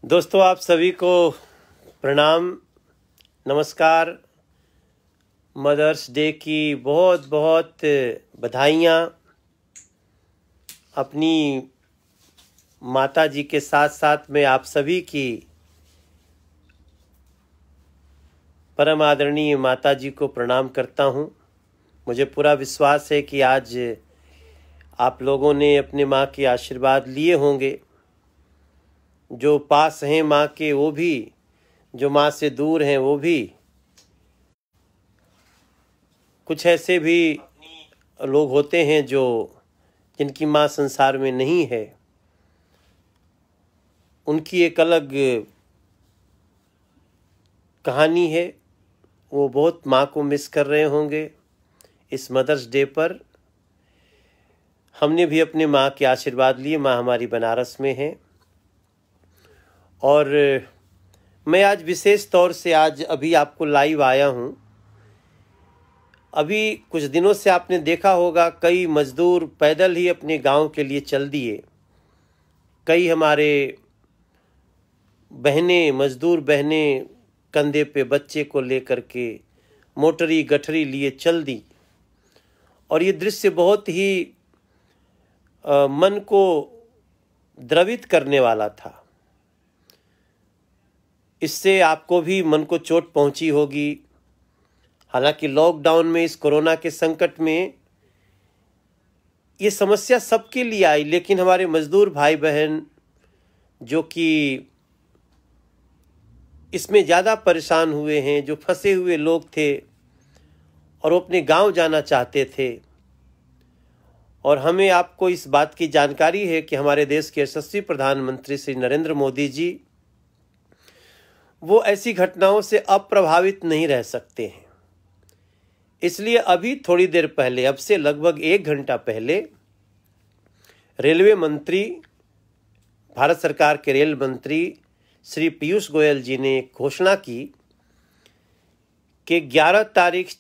दोस्तों, आप सभी को प्रणाम, नमस्कार। मदर्स डे की बहुत बहुत बधाइयाँ। अपनी माता जी के साथ साथ मैं आप सभी की परम आदरणीय माता जी को प्रणाम करता हूँ। मुझे पूरा विश्वास है कि आज आप लोगों ने अपने माँ के आशीर्वाद लिए होंगे। जो पास हैं माँ के वो भी, जो माँ से दूर हैं वो भी। कुछ ऐसे भी लोग होते हैं जिनकी माँ संसार में नहीं है। उनकी एक अलग कहानी है। वो बहुत माँ को मिस कर रहे होंगे। इस मदर्स डे पर हमने भी अपने माँ के आशीर्वाद लिए। माँ हमारी बनारस में है और मैं आज विशेष तौर से अभी आपको लाइव आया हूँ। अभी कुछ दिनों से आपने देखा होगा कई मजदूर पैदल ही अपने गांव के लिए चल दिए। कई हमारे मजदूर बहनें कंधे पे बच्चे को लेकर के मोटरी गठरी लिए चल दी। और ये दृश्य बहुत ही मन को द्रवित करने वाला था। इससे आपको भी मन को चोट पहुंची होगी। हालांकि लॉकडाउन में, इस कोरोना के संकट में ये समस्या सबके लिए आई, लेकिन हमारे मजदूर भाई बहन जो कि इसमें ज़्यादा परेशान हुए हैं, जो फंसे हुए लोग थे और वो अपने गांव जाना चाहते थे। और हमें आपको इस बात की जानकारी है कि हमारे देश के यशस्वी प्रधानमंत्री श्री नरेंद्र मोदी जी वो ऐसी घटनाओं से अप्रभावित नहीं रह सकते हैं। इसलिए अभी थोड़ी देर पहले, अब से लगभग 1 घंटा पहले, रेलवे मंत्री, भारत सरकार के रेल मंत्री श्री पीयूष गोयल जी ने घोषणा की कि 11 तारीख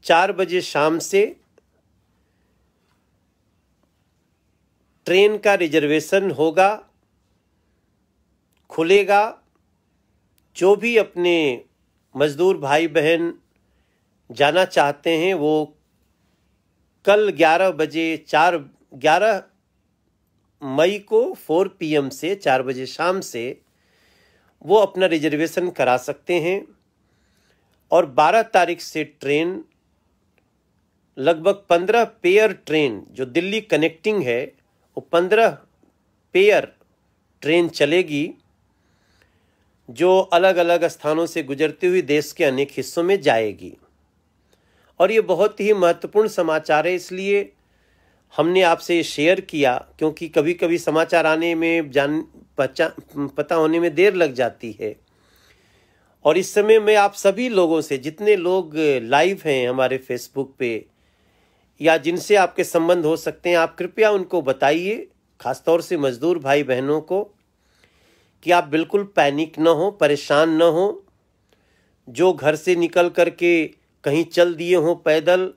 4 बजे शाम से ट्रेन का रिजर्वेशन होगा, खुलेगा। जो भी अपने मजदूर भाई बहन जाना चाहते हैं वो कल 11 मई को 4 PM से 4 बजे शाम से वो अपना रिजर्वेशन करा सकते हैं। और 12 तारीख से ट्रेन, लगभग 15 पेयर ट्रेन जो दिल्ली कनेक्टिंग है, वो 15 पेयर ट्रेन चलेगी जो अलग अलग स्थानों से गुजरती हुई देश के अनेक हिस्सों में जाएगी। और ये बहुत ही महत्वपूर्ण समाचार है, इसलिए हमने आपसे शेयर किया, क्योंकि कभी कभी समाचार आने में पता होने में देर लग जाती है। और इस समय मैं आप सभी लोगों से, जितने लोग लाइव हैं हमारे फेसबुक पे या जिनसे आपके संबंध हो सकते हैं, आप कृपया उनको बताइए, खासतौर से मजदूर भाई बहनों को, कि आप बिल्कुल पैनिक न हो, परेशान न हो। जो घर से निकल करके कहीं चल दिए हों पैदल,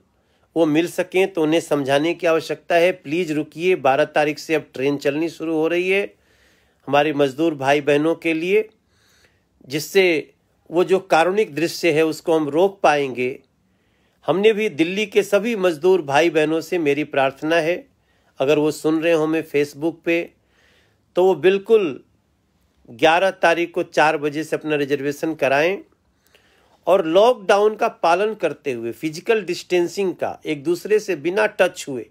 वो मिल सकें तो उन्हें समझाने की आवश्यकता है। प्लीज़ रुकिए, 12 तारीख से अब ट्रेन चलनी शुरू हो रही है हमारे मजदूर भाई बहनों के लिए, जिससे वो जो कारुणिक दृश्य है उसको हम रोक पाएंगे। हमने भी दिल्ली के सभी मजदूर भाई बहनों से मेरी प्रार्थना है, अगर वो सुन रहे हो हमें फेसबुक पे, तो वो बिल्कुल 11 तारीख को 4 बजे से अपना रिजर्वेशन कराएं और लॉकडाउन का पालन करते हुए, फिजिकल डिस्टेंसिंग का, एक दूसरे से बिना टच हुए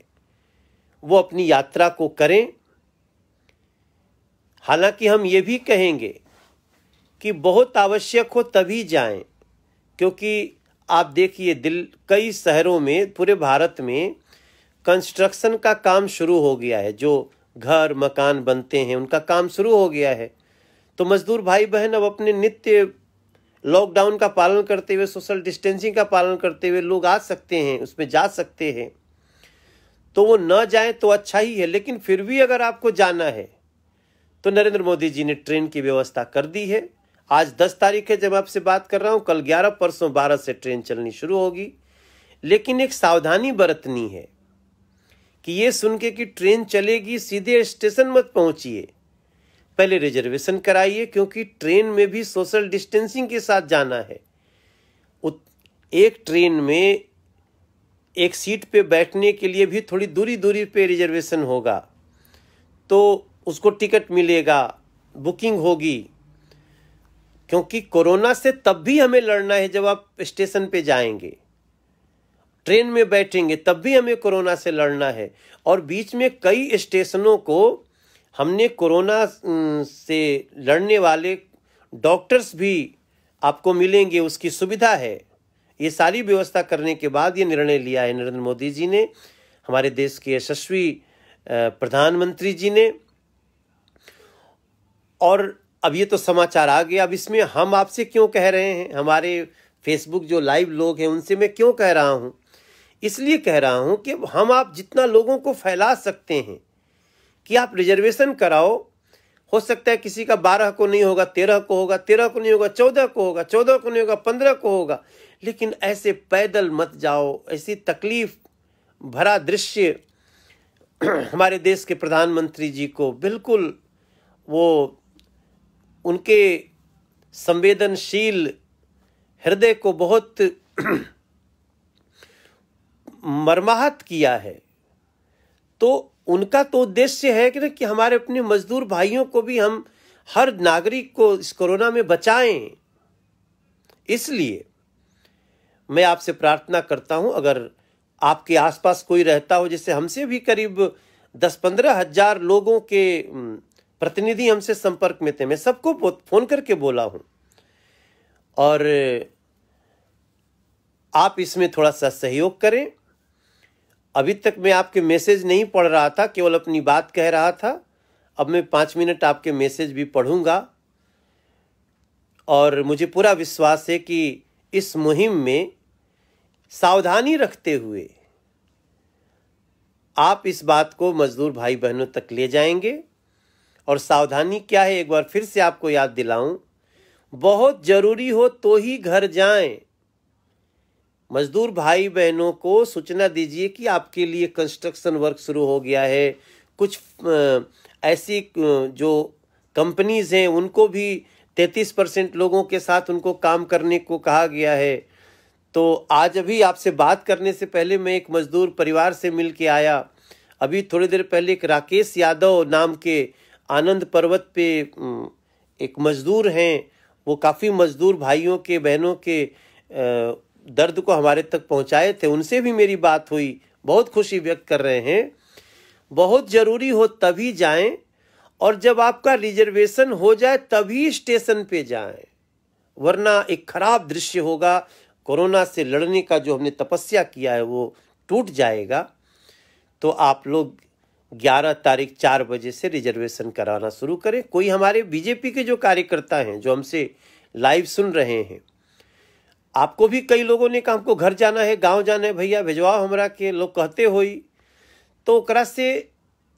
वो अपनी यात्रा को करें। हालांकि हम ये भी कहेंगे कि बहुत आवश्यक हो तभी जाएं, क्योंकि आप देखिए कई शहरों में, पूरे भारत में कंस्ट्रक्शन का काम शुरू हो गया है। जो घर मकान बनते हैं उनका काम शुरू हो गया है। तो मजदूर भाई बहन अब अपने नित्य लॉकडाउन का पालन करते हुए, सोशल डिस्टेंसिंग का पालन करते हुए लोग आ सकते हैं, उसमें जा सकते हैं। तो वो न जाए तो अच्छा ही है, लेकिन फिर भी अगर आपको जाना है तो नरेंद्र मोदी जी ने ट्रेन की व्यवस्था कर दी है। आज 10 तारीख है जब आपसे बात कर रहा हूँ, कल 11, परसों 12 से ट्रेन चलनी शुरू होगी। लेकिन एक सावधानी बरतनी है कि ये सुन के कि ट्रेन चलेगी सीधे स्टेशन मत पहुंचिए। पहले रिजर्वेशन कराइए, क्योंकि ट्रेन में भी सोशल डिस्टेंसिंग के साथ जाना है। एक ट्रेन में एक सीट पे बैठने के लिए भी थोड़ी दूरी दूरी पे रिजर्वेशन होगा, तो उसको टिकट मिलेगा, बुकिंग होगी। क्योंकि कोरोना से तब भी हमें लड़ना है जब आप स्टेशन पे जाएंगे, ट्रेन में बैठेंगे तब भी हमें कोरोना से लड़ना है। और बीच में कई स्टेशनों को हमने कोरोना से लड़ने वाले डॉक्टर्स भी आपको मिलेंगे, उसकी सुविधा है। ये सारी व्यवस्था करने के बाद ये निर्णय लिया है नरेंद्र मोदी जी ने, हमारे देश के यशस्वी प्रधानमंत्री जी ने। और अब ये तो समाचार आ गया, अब इसमें हम आपसे क्यों कह रहे हैं, हमारे फेसबुक जो लाइव लोग हैं उनसे मैं क्यों कह रहा हूं? इसलिए कह रहा हूं कि हम आप जितना लोगों को फैला सकते हैं कि आप रिजर्वेशन कराओ। हो सकता है किसी का 12 को नहीं होगा, 13 को होगा, 13 को नहीं होगा, 14 को होगा, 14 को नहीं होगा, 15 को होगा। लेकिन ऐसे पैदल मत जाओ, ऐसी तकलीफ भरा दृश्य हमारे देश के प्रधानमंत्री जी को बिल्कुल वो उनके संवेदनशील हृदय को बहुत मर्माहत किया है। तो उनका तो उद्देश्य है कि हमारे अपने मजदूर भाइयों को भी हम, हर नागरिक को इस कोरोना में बचाएं। इसलिए मैं आपसे प्रार्थना करता हूं, अगर आपके आसपास कोई रहता हो, जैसे हमसे भी करीब 10-15 हजार लोगों के प्रतिनिधि हमसे संपर्क में थे, मैं सबको फोन करके बोला हूं। और आप इसमें थोड़ा सा सहयोग करें। अभी तक मैं आपके मैसेज नहीं पढ़ रहा था, केवल अपनी बात कह रहा था। अब मैं 5 मिनट आपके मैसेज भी पढ़ूंगा। और मुझे पूरा विश्वास है कि इस मुहिम में सावधानी रखते हुए आप इस बात को मजदूर भाई बहनों तक ले जाएंगे। और सावधानी क्या है, एक बार फिर से आपको याद दिलाऊं, बहुत जरूरी हो तो ही घर जाएं। मजदूर भाई बहनों को सूचना दीजिए कि आपके लिए कंस्ट्रक्शन वर्क शुरू हो गया है। कुछ ऐसी जो कंपनीज हैं उनको भी 33% लोगों के साथ उनको काम करने को कहा गया है। तो आज अभी आपसे बात करने से पहले मैं एक मजदूर परिवार से मिल के आया। अभी थोड़ी देर पहले एक राकेश यादव नाम के आनंद पर्वत पे एक मजदूर हैं, वो काफ़ी मजदूर भाइयों के बहनों के दर्द को हमारे तक पहुंचाए थे, उनसे भी मेरी बात हुई, बहुत खुशी व्यक्त कर रहे हैं। बहुत ज़रूरी हो तभी जाएं, और जब आपका रिजर्वेशन हो जाए तभी स्टेशन पे जाएं, वरना एक खराब दृश्य होगा। कोरोना से लड़ने का जो हमने तपस्या किया है वो टूट जाएगा। तो आप लोग 11 तारीख 4 बजे से रिजर्वेशन कराना शुरू करें। कोई हमारे बीजेपी के जो कार्यकर्ता हैं जो हमसे लाइव सुन रहे हैं, आपको भी कई लोगों ने कहा हमको घर जाना है, गांव जाना है, भैया भिजवाओ हमरा के, लोग कहते होई, तो ओकरा से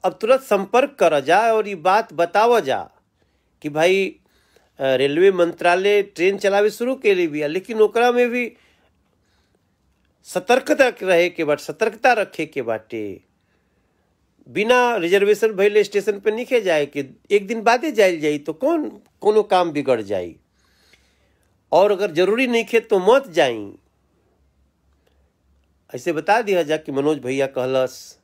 अब तुरंत संपर्क करा जाए और ये बात बतावा जा कि भाई रेलवे मंत्रालय ट्रेन चलावे शुरू के लिए भी है, लेकिन ओकरा में भी सतर्कता रहे के बाटे, सतर्कता रखे के बाटे। बिना रिजर्वेशन भइले स्टेशन पर नहीं जाए कि एक दिन बादे जाइल जाई तो कोनो काम बिगड़ जाई। और अगर जरूरी नहीं खे तो मत जाई। ऐसे बता दिया जा कि मनोज भैया कहलस,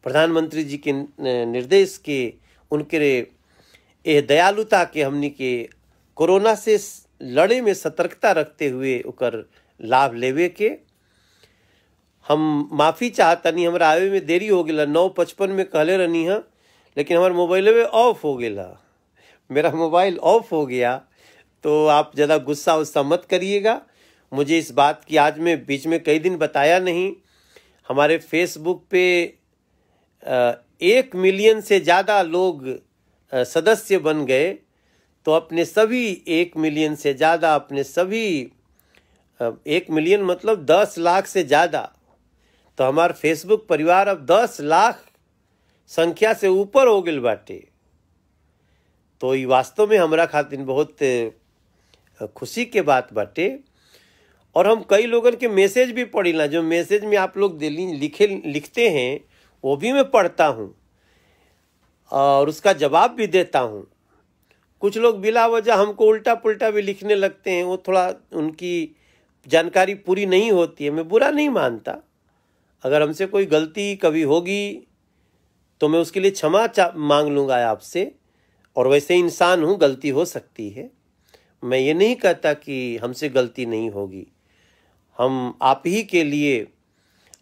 प्रधानमंत्री जी के निर्देश के, उनके ये दयालुता के, हमनी के कोरोना से लड़े में सतर्कता रखते हुए ओकर लाभ लेवे के। हम माफ़ी चाहतनी, हमारा आवे में देरी हो गया, 9:55 में कहले रहनी है, लेकिन हमारे मोबाइल में ऑफ हो गया, मेरा मोबाइल ऑफ हो गया। तो आप ज़्यादा गुस्सा उस्सा मत करिएगा मुझे इस बात की। आज मैं बीच में कई दिन बताया नहीं, हमारे फेसबुक पे 1 मिलियन से ज़्यादा लोग सदस्य बन गए। तो अपने सभी 1 मिलियन से ज़्यादा, अपने सभी 1 मिलियन मतलब 10 लाख से ज़्यादा, तो हमारा फेसबुक परिवार अब 10 लाख संख्या से ऊपर हो गई बाटे। तो ये वास्तव में हमारा खातिर बहुत खुशी के बात बाटे। और हम कई लोगन के मैसेज भी पढ़िला, जो मैसेज में आप लोग लिखते हैं वो भी मैं पढ़ता हूँ और उसका जवाब भी देता हूँ। कुछ लोग बिला वजह हमको उल्टा पुल्टा भी लिखने लगते हैं, वो थोड़ा उनकी जानकारी पूरी नहीं होती है। मैं बुरा नहीं मानता, अगर हमसे कोई गलती कभी होगी तो मैं उसके लिए क्षमा मांग लूँगा आपसे, और वैसे इंसान हूँ, गलती हो सकती है। मैं ये नहीं कहता कि हमसे गलती नहीं होगी। हम आप ही के लिए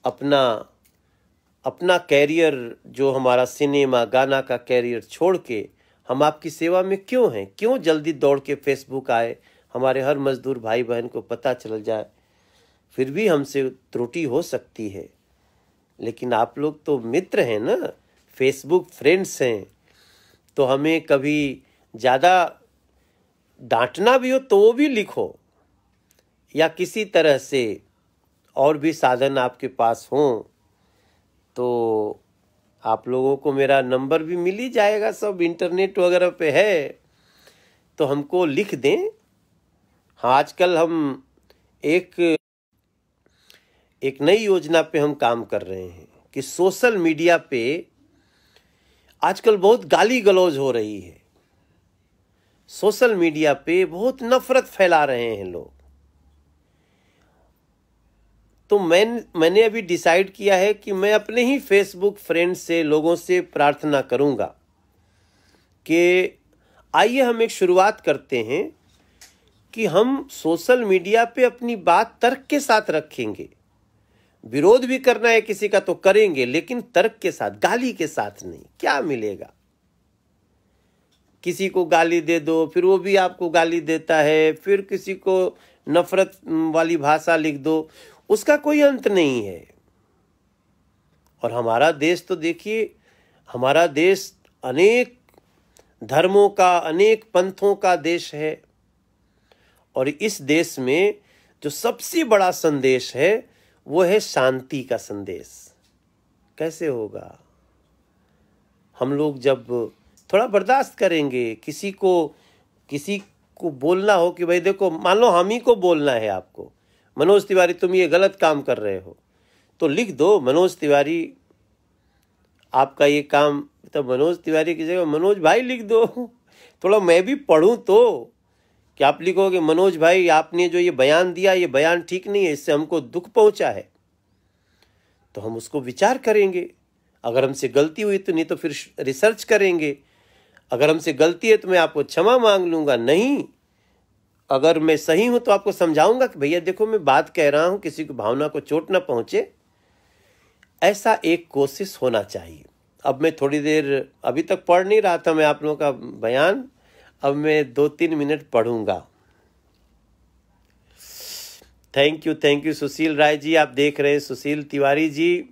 अपना कैरियर, जो हमारा सिनेमा गाना का कैरियर छोड़ के हम आपकी सेवा में क्यों हैं? क्यों जल्दी दौड़ के फेसबुक आए, हमारे हर मजदूर भाई बहन को पता चल जाए? फिर भी हमसे त्रुटि हो सकती है, लेकिन आप लोग तो मित्र हैं ना, फेसबुक फ्रेंड्स हैं, तो हमें कभी ज़्यादा डांटना भी हो तो वो भी लिखो, या किसी तरह से और भी साधन आपके पास हों तो आप लोगों को मेरा नंबर भी मिल ही जाएगा, सब इंटरनेट वगैरह पे है, तो हमको लिख दें। हाँ, आजकल हम एक नई योजना पे हम काम कर रहे हैं कि सोशल मीडिया पे आजकल बहुत गाली गलौज हो रही है, सोशल मीडिया पे बहुत नफरत फैला रहे हैं लोग। तो मैंने अभी डिसाइड किया है कि मैं अपने ही फेसबुक फ्रेंड से, लोगों से प्रार्थना करूंगा कि आइए हम एक शुरुआत करते हैं कि हम सोशल मीडिया पे अपनी बात तर्क के साथ रखेंगे। विरोध भी करना है किसी का तो करेंगे, लेकिन तर्क के साथ, गाली के साथ नहीं। क्या मिलेगा? किसी को गाली दे दो, फिर वो भी आपको गाली देता है, फिर किसी को नफरत वाली भाषा लिख दो, उसका कोई अंत नहीं है। और हमारा देश तो देखिए, हमारा देश अनेक धर्मों का, अनेक पंथों का देश है, और इस देश में जो सबसे बड़ा संदेश है वो है शांति का संदेश। कैसे होगा? हम लोग जब थोड़ा बर्दाश्त करेंगे, किसी को बोलना हो कि भाई देखो, मान लो हम ही को बोलना है आपको, मनोज तिवारी तुम ये गलत काम कर रहे हो, तो लिख दो मनोज तिवारी आपका ये काम, तो मनोज तिवारी की जगह मनोज भाई लिख दो। थोड़ा मैं भी पढ़ूं तो कि आप लिखोगे मनोज भाई आपने जो ये बयान दिया, ये बयान ठीक नहीं है, इससे हमको दुख पहुंचा है, तो हम उसको विचार करेंगे। अगर हमसे गलती हुई तो, नहीं तो फिर रिसर्च करेंगे। अगर हमसे गलती है तो मैं आपको क्षमा मांग लूंगा, नहीं अगर मैं सही हूं तो आपको समझाऊंगा कि भैया देखो मैं बात कह रहा हूं, किसी की भावना को चोट ना पहुंचे, ऐसा एक कोशिश होना चाहिए। अब मैं थोड़ी देर, अभी तक पढ़ नहीं रहा था मैं आप लोगों का बयान, अब मैं 2-3 मिनट पढ़ूंगा। थैंक यू सुशील राय जी, आप देख रहे हैं। सुशील तिवारी जी,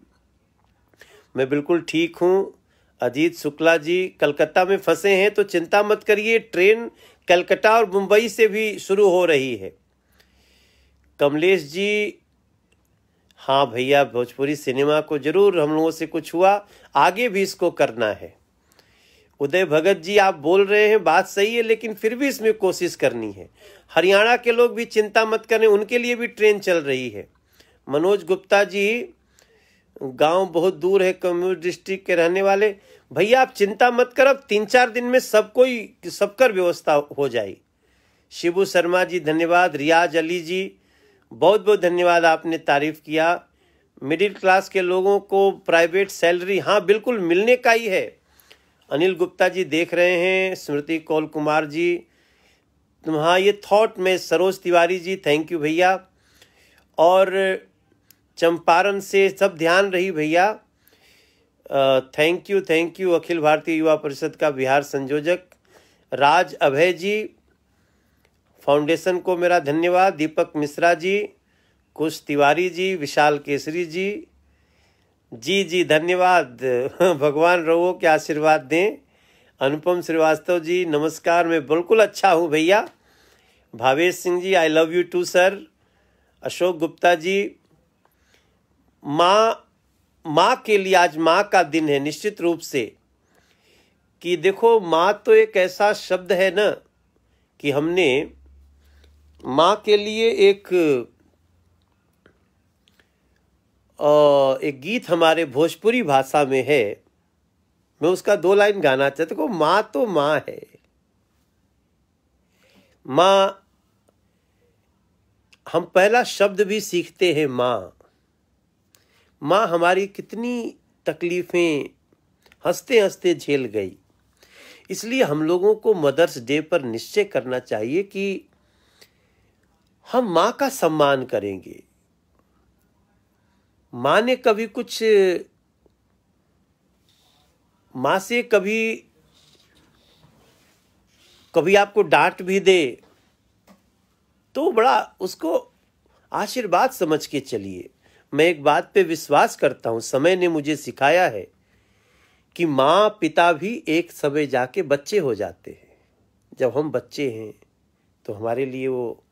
मैं बिल्कुल ठीक हूँ। अजीत शुक्ला जी, कलकत्ता में फंसे हैं तो चिंता मत करिए, ट्रेन कलकत्ता और मुंबई से भी शुरू हो रही है। कमलेश जी, हाँ भैया, भोजपुरी सिनेमा को जरूर, हम लोगों से कुछ हुआ, आगे भी इसको करना है। उदय भगत जी, आप बोल रहे हैं बात सही है, लेकिन फिर भी इसमें कोशिश करनी है। हरियाणा के लोग भी चिंता मत करें, उनके लिए भी ट्रेन चल रही है। मनोज गुप्ता जी, गांव बहुत दूर है, कम्यूर डिस्ट्रिक्ट के रहने वाले, भैया आप चिंता मत करो, 3-4 दिन में सबकर व्यवस्था हो जाए। शिबू शर्मा जी धन्यवाद। रियाज अली जी बहुत बहुत धन्यवाद, आपने तारीफ किया। मिडिल क्लास के लोगों को प्राइवेट सैलरी, हाँ बिल्कुल मिलने का ही है। अनिल गुप्ता जी देख रहे हैं। स्मृति कौल कुमार जी, हाँ ये थॉट में। सरोज तिवारी जी, थैंक यू भैया। और चंपारण से सब ध्यान रही भैया, थैंक यू। अखिल भारतीय युवा परिषद का बिहार संयोजक राज अभय जी, फाउंडेशन को मेरा धन्यवाद। दीपक मिश्रा जी, कुश तिवारी जी, विशाल केसरी जी, जी धन्यवाद। भगवान रवो के आशीर्वाद दें। अनुपम श्रीवास्तव जी, नमस्कार, मैं बिल्कुल अच्छा हूँ भैया। Bhavesh Singh ji, I love you too sir. Ashok Gupta ji, माँ के लिए आज माँ का दिन है, निश्चित रूप से, कि देखो माँ तो एक ऐसा शब्द है ना कि हमने माँ के लिए एक गीत हमारे भोजपुरी भाषा में है, मैं उसका 2 लाइन गाना चाहता हूँ। माँ तो माँ है, माँ, हम पहला शब्द भी सीखते हैं माँ। माँ हमारी कितनी तकलीफें हंसते हंसते झेल गई। इसलिए हम लोगों को मदर्स डे पर निश्चय करना चाहिए कि हम माँ का सम्मान करेंगे। माँ ने कभी कुछ, माँ से कभी आपको डांट भी दे तो बड़ा उसको आशीर्वाद समझ के चलिए। मैं एक बात पे विश्वास करता हूं, समय ने मुझे सिखाया है कि माँ पिता भी एक समय जाके बच्चे हो जाते हैं। जब हम बच्चे हैं तो हमारे लिए वो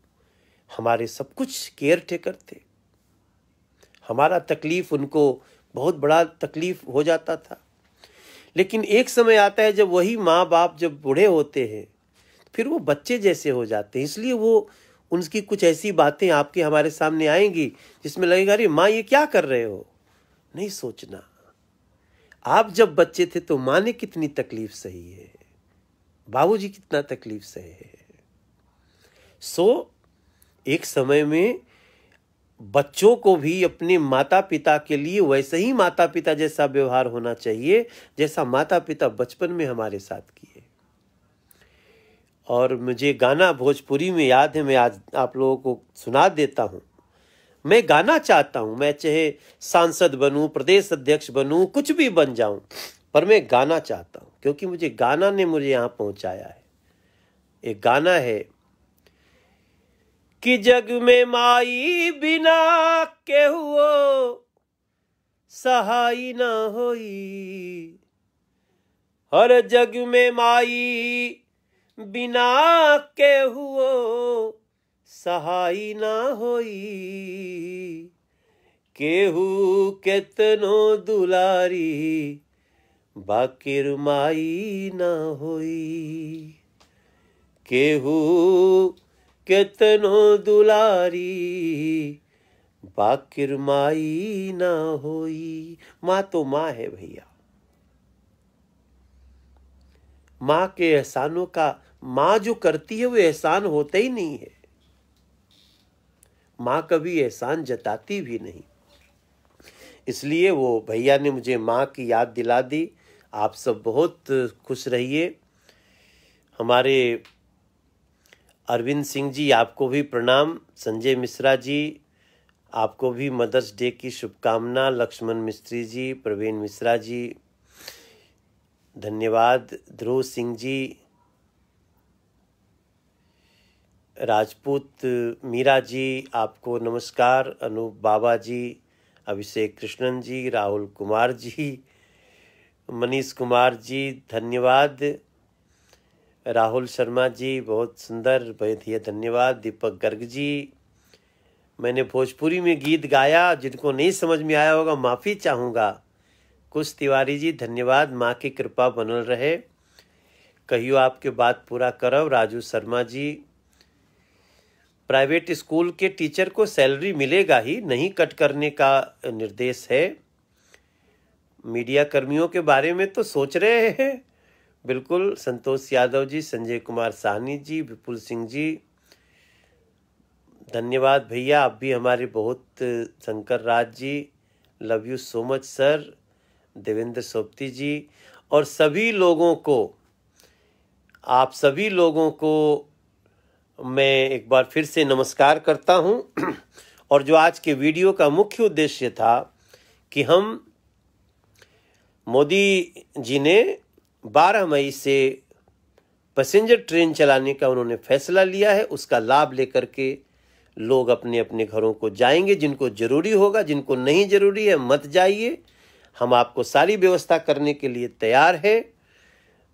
हमारे सब कुछ केयर टेकर थे। हमारा तकलीफ उनको बहुत बड़ा तकलीफ हो जाता था। लेकिन एक समय आता है जब वही माँ बाप जब बूढ़े होते हैं फिर वो बच्चे जैसे हो जाते हैं। इसलिए वो उनकी कुछ ऐसी बातें आपके हमारे सामने आएंगी जिसमें लगेगा अरे माँ ये क्या कर रहे हो। नहीं सोचना, आप जब बच्चे थे तो माँ ने कितनी तकलीफ सही है, बाबूजी कितना तकलीफ सहे है। एक समय में बच्चों को भी अपने माता पिता के लिए वैसे ही माता पिता जैसा व्यवहार होना चाहिए जैसा माता पिता बचपन में हमारे साथ किए। और मुझे गाना भोजपुरी में याद है, मैं आज आप लोगों को सुना देता हूँ। मैं गाना चाहता हूँ, मैं चाहे सांसद बनूं, प्रदेश अध्यक्ष बनूं, कुछ भी बन जाऊं, पर मैं गाना चाहता हूँ क्योंकि मुझे गाना ने मुझे यहाँ पहुँचाया है। एक गाना है कि जग में माई बिना केहू सहाय न होई, हर जग में माई बिना केहू सहाय न होई, केहू केतनो दुलारी बाकिर माई न होई, केहू केतनो दुलारी बाकिर माई न होई। माँ तो माँ है भैया। माँ के एहसानों का, माँ जो करती है वो एहसान होता ही नहीं है। माँ कभी एहसान जताती भी नहीं। इसलिए वो भैया ने मुझे माँ की याद दिला दी। आप सब बहुत खुश रहिए। हमारे अरविंद सिंह जी, आपको भी प्रणाम। संजय मिश्रा जी, आपको भी मदर्स डे की शुभकामना। लक्ष्मण मिस्त्री जी, प्रवीण मिश्रा जी, धन्यवाद। ध्रुव सिंह जी, राजपूत मीरा जी, आपको नमस्कार। अनूप बाबा जी, अभिषेक कृष्णन जी, राहुल कुमार जी, मनीष कुमार जी, धन्यवाद। राहुल शर्मा जी, बहुत सुंदर, बहुत ही धन्यवाद। दीपक गर्ग जी, मैंने भोजपुरी में गीत गाया, जिनको नहीं समझ में आया होगा माफ़ी चाहूँगा। कुछ तिवारी जी, धन्यवाद। माँ की कृपा बनल रहे, कहियो आपके बात पूरा करब। राजू शर्मा जी, प्राइवेट स्कूल के टीचर को सैलरी मिलेगा ही, नहीं कट करने का निर्देश है। मीडिया कर्मियों के बारे में तो सोच रहे हैं, बिल्कुल। संतोष यादव जी, संजय कुमार साहनी जी, विपुल सिंह जी, धन्यवाद भैया। आप भी हमारे बहुत। Shankar Raj ji, love you so much sir. Devendra Sopati ji, और सभी लोगों को, आप सभी लोगों को मैं एक बार फिर से नमस्कार करता हूं। और जो आज के वीडियो का मुख्य उद्देश्य था कि हम, मोदी जी ने 12 मई से पैसेंजर ट्रेन चलाने का उन्होंने फैसला लिया है। उसका लाभ लेकर के लोग अपने अपने घरों को जाएंगे। जिनको जरूरी होगा, जिनको नहीं जरूरी है मत जाइए। हम आपको सारी व्यवस्था करने के लिए तैयार है।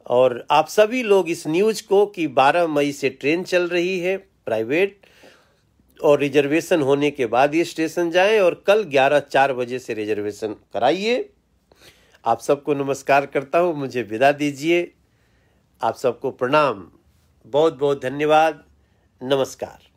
और आप सभी लोग इस न्यूज़ को कि 12 मई से ट्रेन चल रही है प्राइवेट, और रिजर्वेशन होने के बाद ये स्टेशन जाएं, और कल 4 बजे से रिजर्वेशन कराइए। आप सबको नमस्कार करता हूँ, मुझे विदा दीजिए। आप सबको प्रणाम, बहुत बहुत धन्यवाद, नमस्कार।